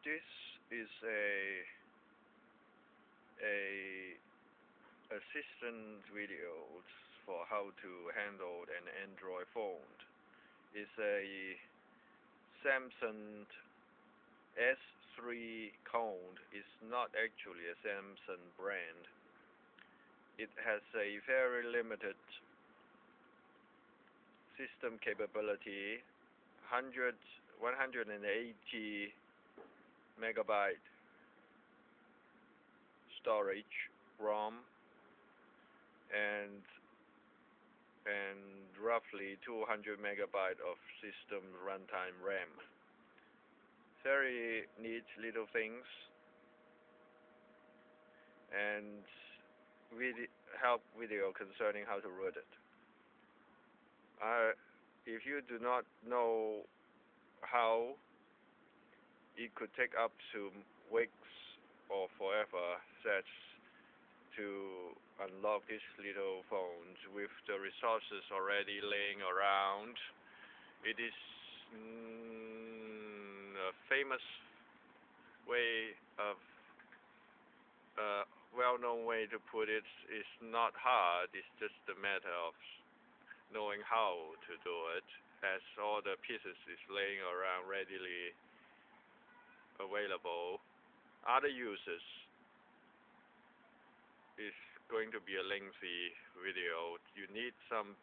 This is a assistant videos for how to handle an Android phone. It's a Samsung S3 cone. It's not actually a Samsung brand. It has a very limited system capability, 180 megabyte storage ROM, and roughly 200 megabyte of system runtime RAM. Very neat little things, and help video concerning how to root it. If you do not know how, it could take up to weeks or forever sets to unlock these little phones with the resources already laying around. It is a famous way of well-known way to put it. It's not hard. It's just a matter of knowing how to do it, as all the pieces is laying around readily available. Other uses is going to be a lengthy video. You need some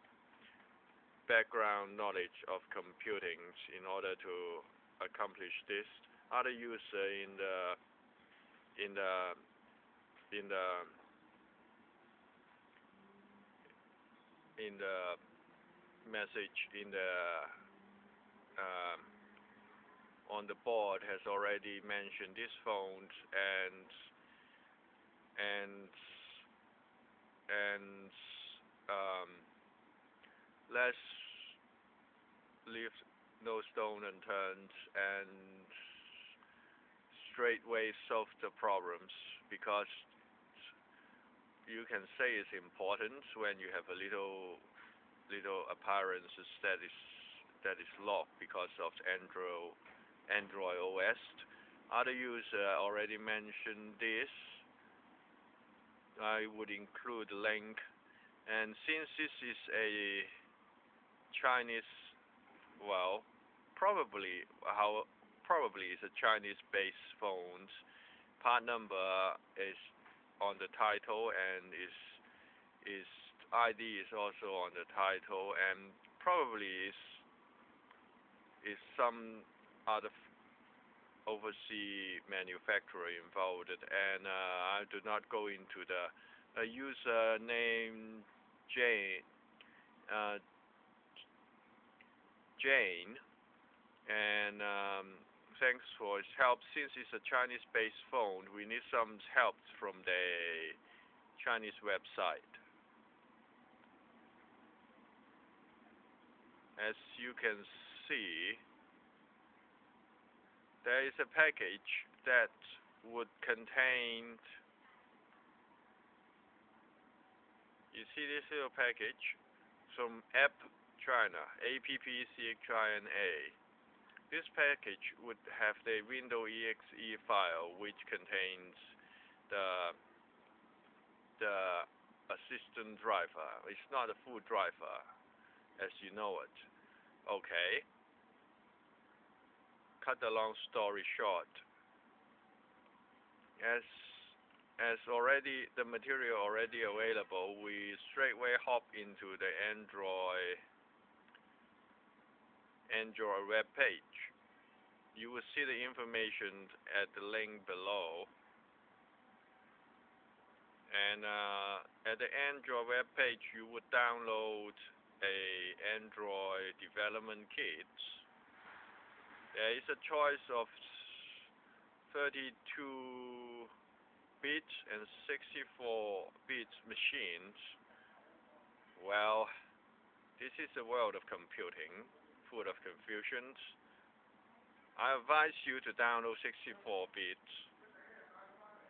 background knowledge of computing in order to accomplish this. Other user in the in the in the in the message in the um, on the board has already mentioned these phones, and and um, let's leave no stone unturned and straightway solve the problems, because you can say it's important when you have a little appearances that is locked because of Android OS. Other user already mentioned this. I would include the link. And since this is a Chinese, well, probably is a Chinese-based phone. Part number is on the title, and is ID is also on the title, and probably is some other overseas manufacturer involved. And I do not go into the user name Jane. Jane, and thanks for his help. Since it's a Chinese-based phone, we need some help from the Chinese website. As you can see, there is a package that would contain. You see this little package from App China, APPCXINA. This package would have the Windows exe file, which contains the assistant driver. It's not a full driver, as you know it. Okay. Cut the long story short, as already the material already available, we straightway hop into the Android web page. You will see the information at the link below, and at the Android web page you would download a Android development kit. There is a choice of 32-bit and 64-bit machines. Well, this is a world of computing, full of confusions. I advise you to download 64-bit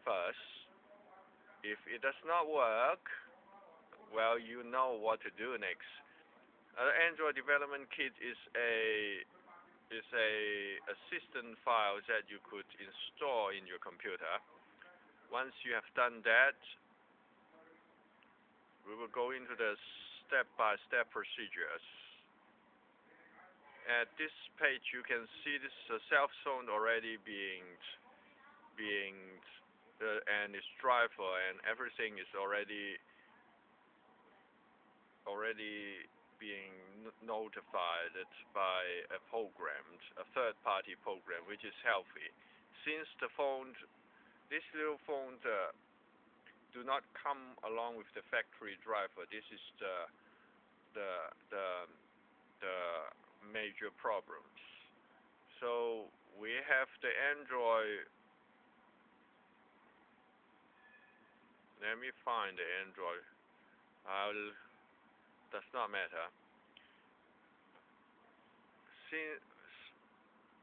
first. If it does not work, well, you know what to do next. Android development kit is a assistant files that you could install in your computer. Once you have done that, we will go into the step-by-step procedures. At this page, you can see this cell phone already being and its driver and everything is already being notified by a third-party program, which is healthy. Since this little phone do not come along with the factory driver, this is the major problems. So we have the Android. Let me find the Android. Does not matter.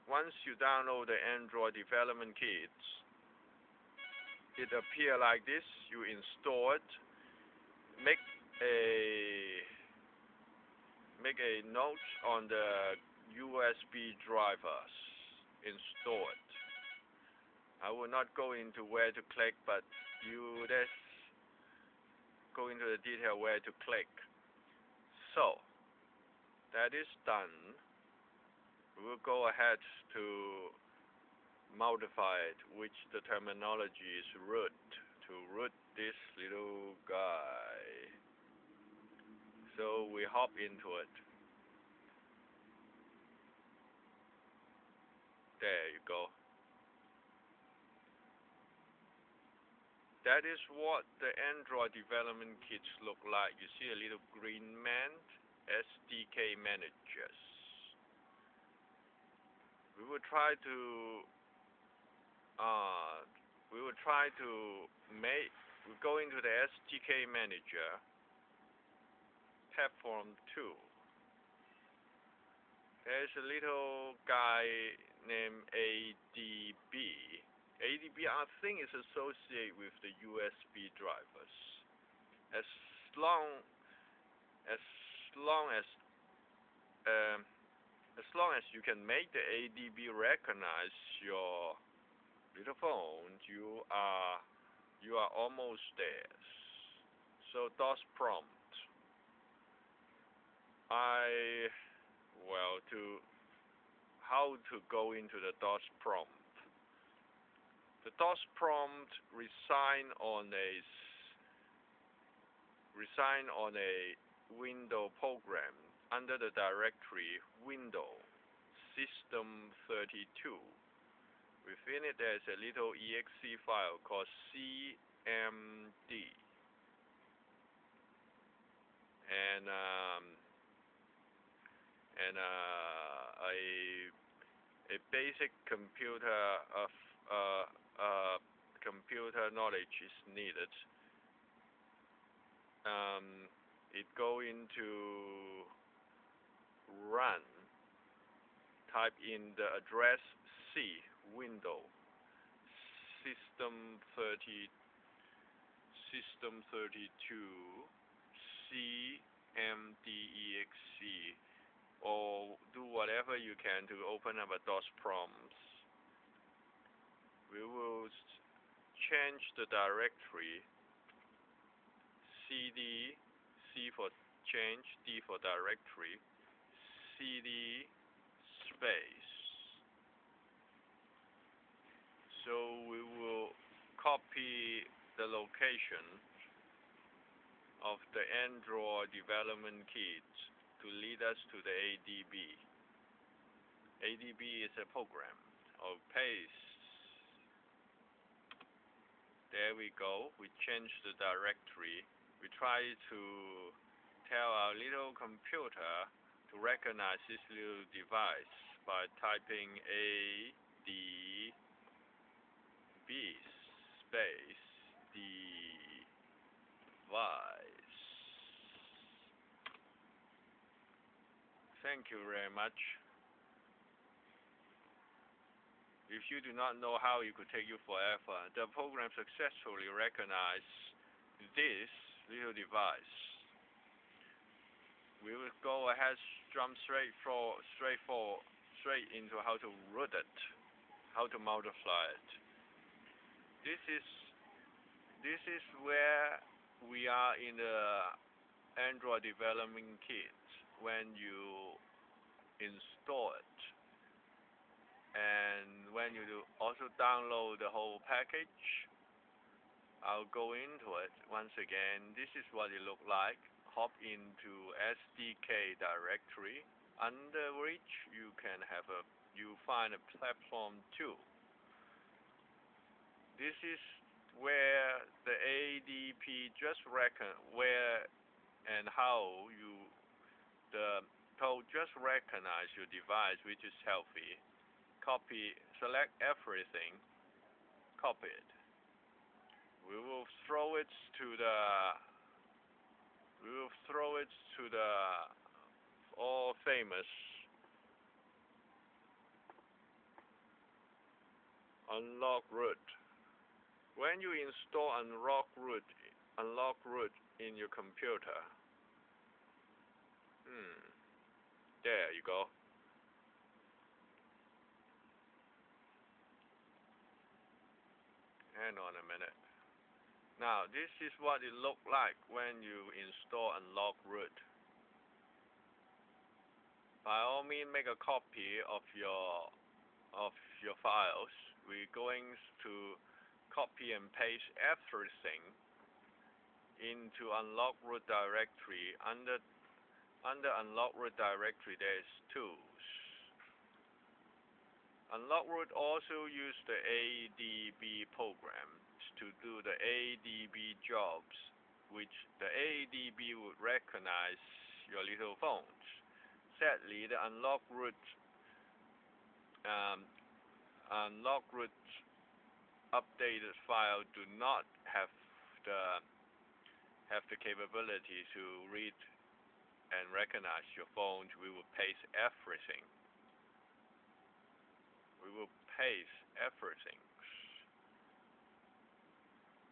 Once you download the Android development kit, it appears like this. You install it. Make a note on the USB drivers. Install it. I will not go into where to click, but let's go into the detail where to click. So that is done. We will go ahead to modify it, which the terminology is root, to root this little guy. So we hop into it. There you go. That is what the Android development kits look like. You see a little green man, SDK managers. We will try to we go into the SDK manager, platform 2. There's a little guy named ADB. ADB, I think, is associated with the USB drivers. As long as you can make the ADB recognize your little phone, you are almost there. So DOS prompt. How to go into the DOS prompt. The DOS prompt reside on a window program under the directory window system32. Within it there's a little exe file called cmd, and a basic computer knowledge is needed. It go into run. Type in the address C window system32 cmdexe, or do whatever you can to open up a DOS prompt. We will change the directory. CD, C for change, D for directory, CD space. So we will copy the location of the Android development kit to lead us to the ADB. ADB is a program. Or paste. There we go. We change the directory. We try to tell our little computer to recognize this little device by typing ADB space device. Thank you very much. If you do not know how, it could take you forever. The program successfully recognized this little device. We will go ahead, jump straight straight into how to root it, how to modify it. This is where we are in the Android development kit when you install it, and when you also download the whole package. I'll go into it once again. This is what it look like. Hop into SDK directory, under which you find a platform 2. This is where the ADP just where and how the code just recognize your device which is healthy. Select everything, copy it. We will throw it to the all famous unlock root. When you install unlock root in your computer, there you go. Hang on a minute. Now, this is what it look like when you install unlock root. By all means, make a copy of your files. We're going to copy and paste everything into unlock root directory. Under unlock root directory, there's tools. Unlock root also use the ADB program to do the ADB jobs, which the ADB would recognize your little phones. Sadly, the unlock root updated file do not have the capability to read and recognize your phones. We will paste everything.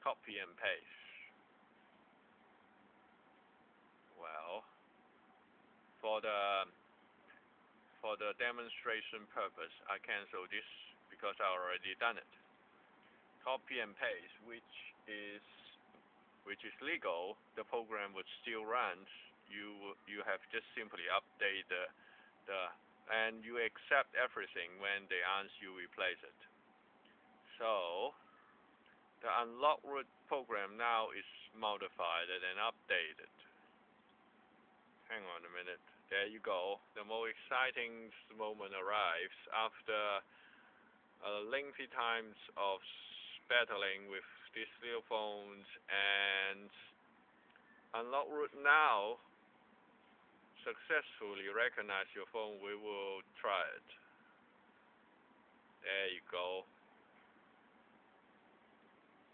Copy and paste. Well, for the demonstration purpose, I cancel this because I already done it. Copy and paste, which is legal. The program would still run. You have just simply update and you accept everything when they ask you replace it. So the unlock root program now is modified and updated. Hang on a minute. There you go. The more exciting moment arrives after lengthy times of battling with these little phones, and unlock root now successfully recognize your phone. We will try it. There you go.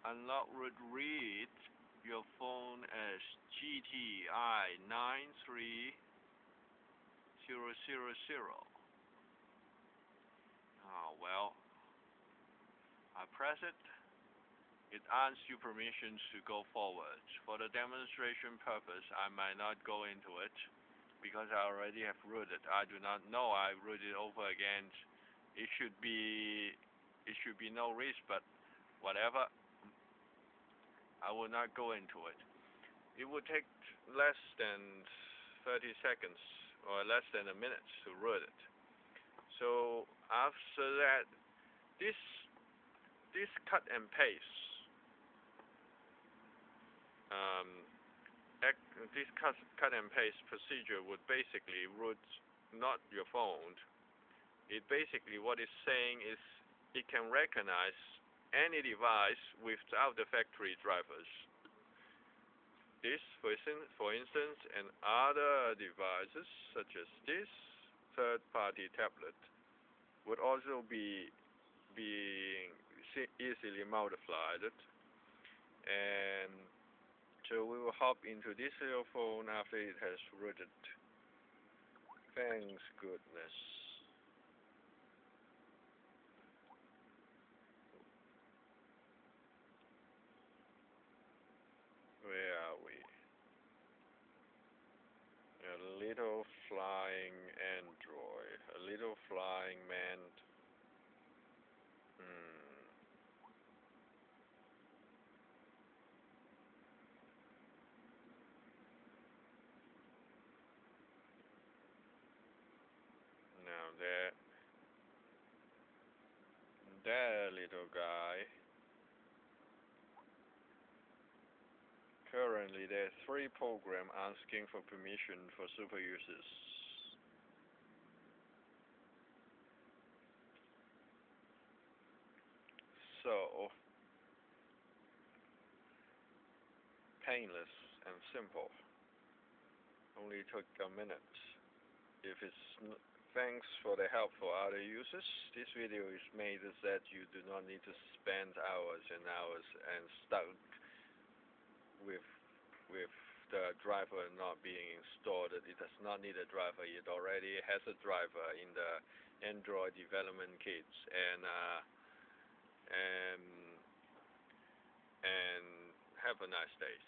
Unlock root reads your phone as GTI 93000. Well, I press it. It asks you permissions to go forward. For the demonstration purpose, I might not go into it because I already have rooted. I do not know I rooted over again. It should be no risk, but whatever. I will not go into it. It would take less than 30 seconds or less than a minute to root it. So after that, this cut and paste, this cut and paste procedure would basically root not your phone. It basically, what it's saying is it can recognize any device without the factory drivers. This, for instance, and other devices such as this third-party tablet would also be easily modified. And so we will hop into this little phone after it has rooted. Thanks goodness. Where are we? A little flying Android. A little flying man. Hmm. Now that little guy. Currently, there are 3 programs asking for permission for super users. So, painless and simple. Only took a minute. If it's thanks for the help for other users. This video is made so that you do not need to spend hours and hours and stuck with with the driver not being installed. It does not need a driver. It already has a driver in the Android development kits, and and have a nice day.